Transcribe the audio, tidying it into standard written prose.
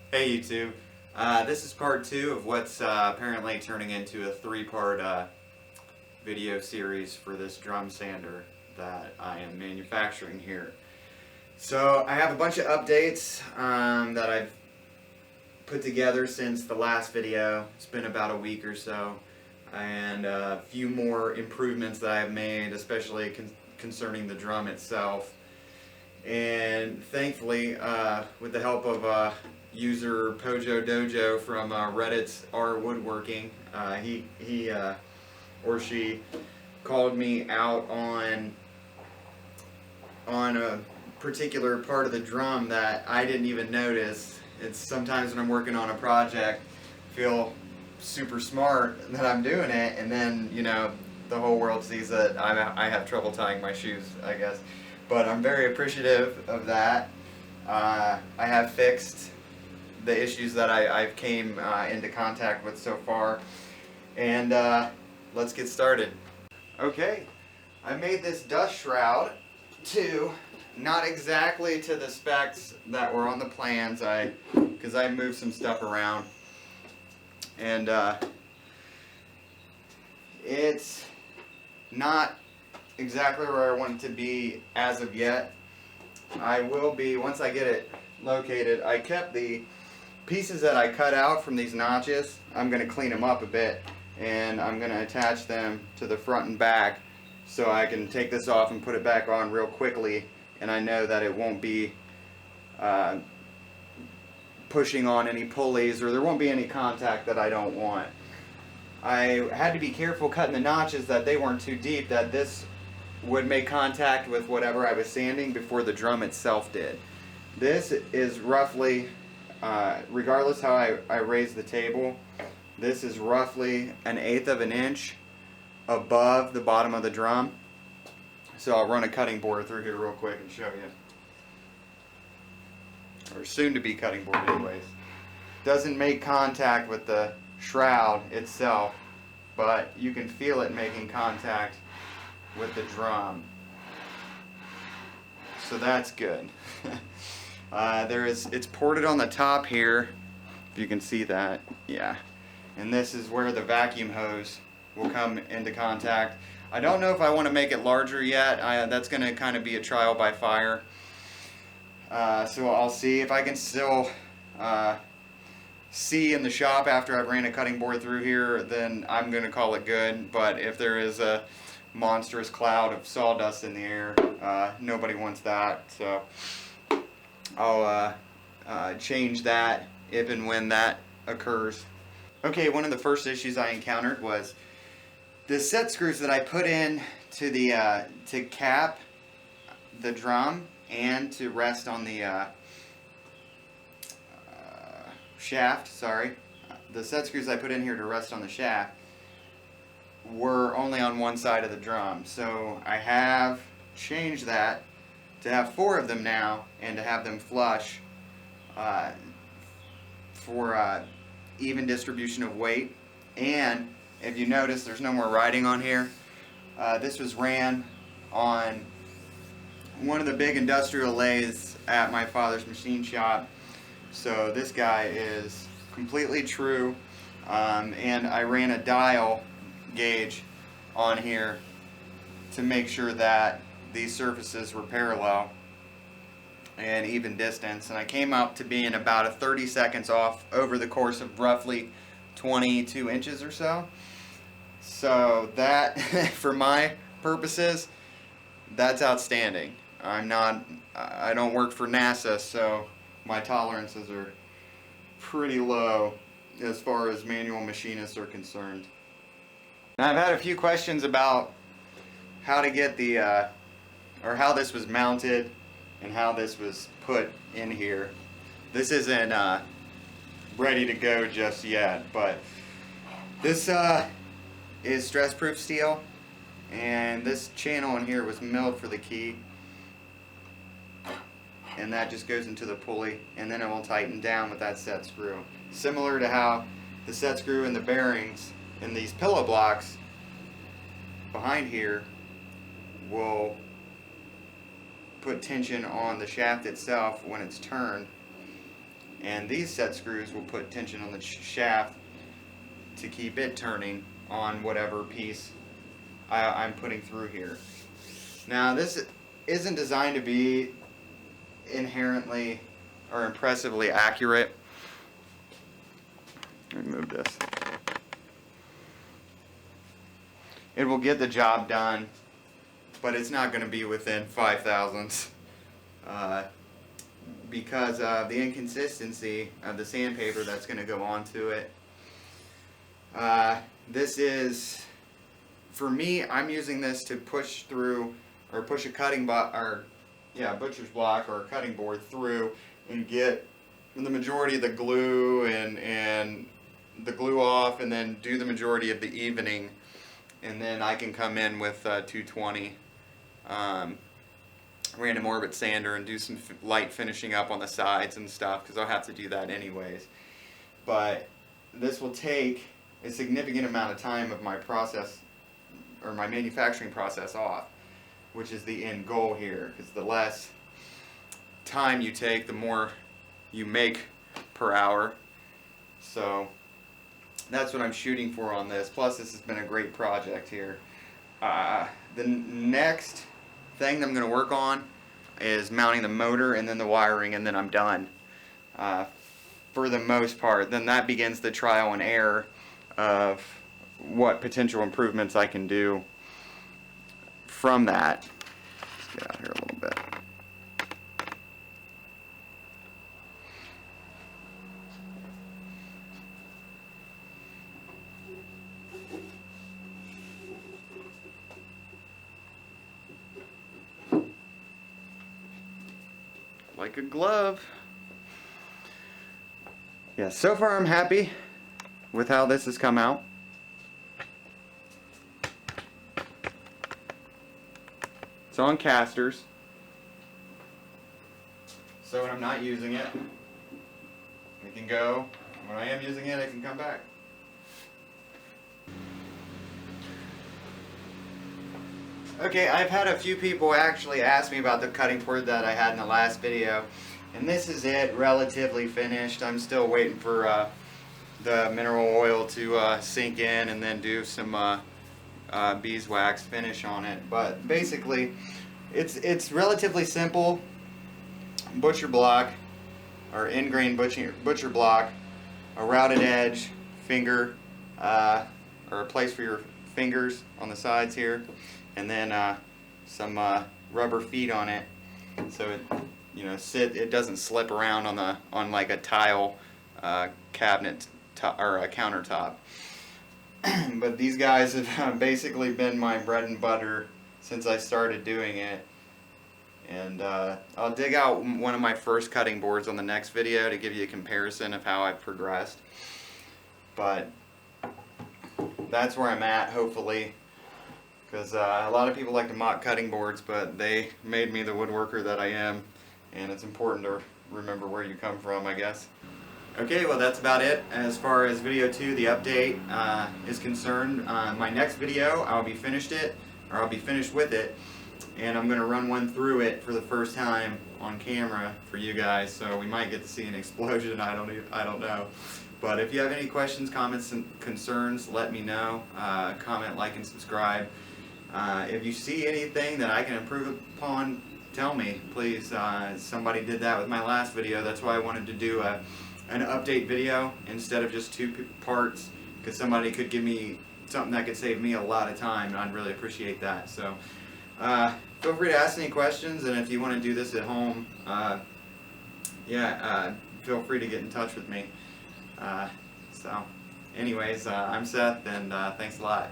Hey YouTube, this is part 2 of what's apparently turning into a 3-part video series for this drum sander that I am manufacturing here. So I have a bunch of updates that I've put together since the last video. It's been about a week or so, and a few more improvements that I've made, especially concerning the drum itself. And thankfully, with the help of user pojodojo from Reddit's R Woodworking, he or she called me out on a particular part of the drum that I didn't even notice. It's sometimes when I'm working on a project, I feel super smart that I'm doing it, and then the whole world sees that I have trouble tying my shoes, I guess. But I'm very appreciative of that. I have fixed the issues that I've came into contact with so far, and let's get started. Okay, I made this dust shroud to not exactly to the specs that were on the plans, because I moved some stuff around, and it's not exactly where I want it to be as of yet. I will be, once I get it located. I kept the pieces that I cut out from these notches. I'm going to clean them up a bit, and I'm going to attach them to the front and back so I can take this off and put it back on real quickly, and I know that it won't be pushing on any pulleys, or there won't be any contact that I don't want. I had to be careful cutting the notches that they weren't too deep, that this would make contact with whatever I was sanding before the drum itself did. This is roughly, regardless how I raise the table, this is roughly 1/8 of an inch above the bottom of the drum. So I'll run a cutting board through here real quick and show you. Or soon to be cutting board anyways. Doesn't make contact with the shroud itself, but you can feel it making contact with the drum, so that's good. It's ported on the top here, if you can see that, yeah, and this is where the vacuum hose will come into contact. I don't know if I want to make it larger yet. That's going to kind of be a trial by fire, so I'll see if I can still see in the shop after I've ran a cutting board through here. Then I'm going to call it good. But if there is a monstrous cloud of sawdust in the air, nobody wants that, so I'll change that if and when that occurs. Okay, one of the first issues I encountered was the set screws that I put in to the to cap the drum and to rest on the shaft. Sorry, the set screws I put in here to rest on the shaft were only on one side of the drum, so I have changed that to have 4 of them now, and to have them flush for even distribution of weight. And if you notice, there's no more writing on here. This was ran on one of the big industrial lathes at my father's machine shop, so this guy is completely true, and I ran a dial gauge on here to make sure that these surfaces were parallel and even distance, and I came up to being about 30 seconds off over the course of roughly 22 inches or so. So that for my purposes, that's outstanding. I don't work for NASA, so my tolerances are pretty low as far as manual machinists are concerned. Now, I've had a few questions about how to get the, or how this was mounted and how this was put in here. This isn't ready to go just yet, but this is stress-proof steel, and this channel in here was milled for the key, and that just goes into the pulley, and then it will tighten down with that set screw. Similar to how the set screw and the bearings in these pillow blocks behind here will put tension on the shaft itself when it's turned, and these set screws will put tension on the shaft to keep it turning on whatever piece I'm putting through here. Now this isn't designed to be inherently or impressively accurate. Let me move this. It will get the job done, but it's not going to be within 5/1000ths because of the inconsistency of the sandpaper that's going to go onto it. This is, for me, I'm using this to push through or push a butcher's block or a cutting board through and get the majority of the glue and the glue off, and then do the majority of the evening, and then I can come in with 220 random orbit sander and do some light finishing up on the sides and stuff, because I'll have to do that anyways. But this will take a significant amount of time of my process, or my manufacturing process, off, which is the end goal here, because the less time you take, the more you make per hour. So that's what I'm shooting for on this. Plus, this has been a great project here. The next thing that I'm going to work on is mounting the motor and then the wiring, and then I'm done for the most part. Then that begins the trial and error of what potential improvements I can do from that. Let's get out here a little bit. Like a glove. Yeah, so far I'm happy with how this has come out. It's on casters, so when I'm not using it, it can go. When I am using it, it can come back. Okay, I've had a few people actually ask me about the cutting board that I had in the last video, and this is it, relatively finished. I'm still waiting for the mineral oil to sink in and then do some beeswax finish on it. But basically, it's relatively simple. Butcher block, or end-grain butcher block, a routed edge, finger, or a place for your fingers on the sides here, and then some rubber feet on it, so it doesn't slip around on like a tile cabinet or a countertop. But these guys have basically been my bread and butter since I started doing it. And I'll dig out one of my first cutting boards on the next video to give you a comparison of how I've progressed. But that's where I'm at, hopefully, because a lot of people like to mock cutting boards, but they made me the woodworker that I am, and it's important to remember where you come from, I guess. Okay, well, that's about it as far as video 2, the update, is concerned. My next video, I'll be finished with it, and I'm going to run one through it for the first time on camera for you guys, so we might get to see an explosion. I don't know. But if you have any questions, comments, and concerns, let me know. Comment, like, and subscribe. If you see anything that I can improve upon, tell me, please. Somebody did that with my last video. That's why I wanted to do an update video instead of just 2 parts, because somebody could give me something that could save me a lot of time, and I'd really appreciate that. So feel free to ask any questions, and if you want to do this at home, feel free to get in touch with me. So anyways, I'm Seth, and thanks a lot.